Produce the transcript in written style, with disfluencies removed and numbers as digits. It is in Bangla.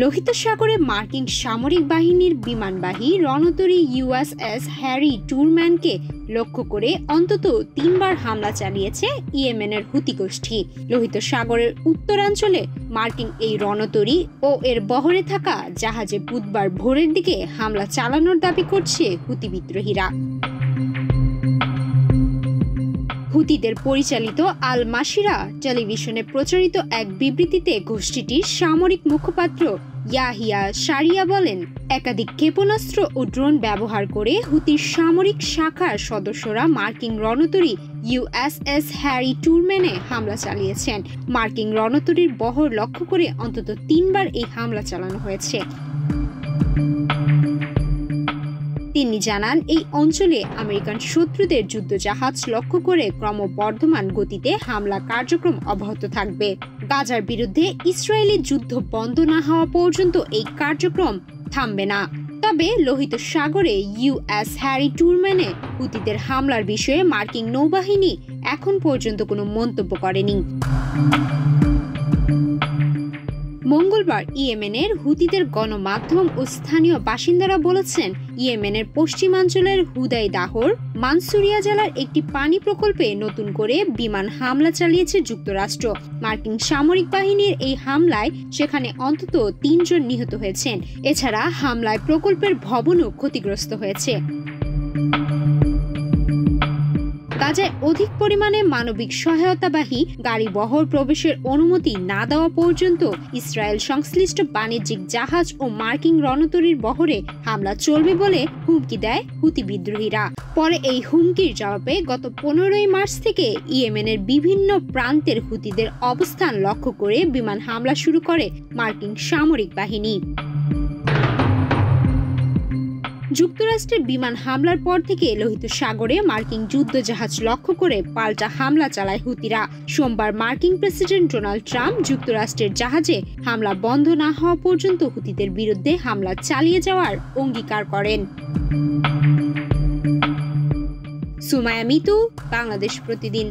লোহিত সাগরে মার্কিন সামরিক বাহিনীর বিমানবাহী রণতরী ইউএসএস হ্যারি ট্রুম্যানকে লক্ষ্য করে অন্তত 3 বার হামলা চালিয়েছে ইয়েমেনের হুতি গোষ্ঠী। লোহিত সাগরের উত্তরাঞ্চলে মার্কিন এই রণতরী ও এর বহরে থাকা জাহাজে বুধবার ভোরের দিকে হামলা চালানোর দাবি করছে হুতি বিদ্রোহীরা। হুতিদের পরিচালিত আল মাসিরা টেলিভিশনে প্রচারিত এক বিবৃতিতে গোষ্ঠীটির সামরিক মুখপাত্র ইয়াহিয়া সারিয়া বলেন, একাধিক ক্ষেপণাস্ত্র ও ড্রোন ব্যবহার করে হুতির সামরিক শাখার সদস্যরা মার্কিন রণতরী ইউএসএস হ্যারি ট্রুম্যানে হামলা চালিয়েছেন। মার্কিন রণতরীর বহর লক্ষ্য করে অন্তত 3 বার এই হামলা চালানো হয়েছে। তিনি জানান, এই অঞ্চলে আমেরিকান শত্রুদের যুদ্ধজাহাজ লক্ষ্য করে ক্রমবর্ধমান গতিতে হামলা কার্যক্রম অব্যাহত থাকবে। গাজার বিরুদ্ধে ইসরায়েলি যুদ্ধ বন্ধ না হওয়া পর্যন্ত এই কার্যক্রম থামবে না। তবে লোহিত সাগরে ইউএস হ্যারি ট্রুম্যানে হুতিদের হামলার বিষয়ে মার্কিন নৌবাহিনী এখন পর্যন্ত কোনো মন্তব্য করেনি। মঙ্গলবার ইয়েমেনের হুতিদের গণমাধ্যম ও স্থানীয় বাসিন্দারা বলেছেন, ইয়েমেনের পশ্চিমাঞ্চলের হুদাইদাহর মানসুরিয়া জেলার একটি পানি প্রকল্পে নতুন করে বিমান হামলা চালিয়েছে যুক্তরাষ্ট্র। মার্কিন সামরিক বাহিনীর এই হামলায় সেখানে অন্তত 3 জন নিহত হয়েছেন। এছাড়া হামলায় প্রকল্পের ভবনও ক্ষতিগ্রস্ত হয়েছে। গাজায় অধিক পরিমাণে মানবিক সহায়তাবাহী গাড়ি বহর প্রবেশের অনুমতি না দেওয়া পর্যন্ত ইসরায়েল সংশ্লিষ্ট বাণিজ্যিক জাহাজ ও মার্কিন রণতরীর বহরে হামলা চলবে বলে হুমকি দেয় হুতি বিদ্রোহীরা। পরে এই হুমকির জবাবে গত 15 মার্চ থেকে ইয়েমেনের বিভিন্ন প্রান্তের হুতিদের অবস্থান লক্ষ্য করে বিমান হামলা শুরু করে মার্কিন সামরিক বাহিনী। যুক্তরাষ্ট্রের বিমান হামলার পর থেকে লোহিত সাগরে মার্কিন যুদ্ধজাহাজ লক্ষ্য করে পাল্টা হামলা চালায় হুতিরা। সোমবার মার্কিন প্রেসিডেন্ট ডোনাল্ড ট্রাম্প যুক্তরাষ্ট্রের জাহাজে হামলা বন্ধ না হওয়া পর্যন্ত হুতিদের বিরুদ্ধে হামলা চালিয়ে যাওয়ার অঙ্গীকার করেন। সুমায়া মিতু, বাংলাদেশ প্রতিদিন।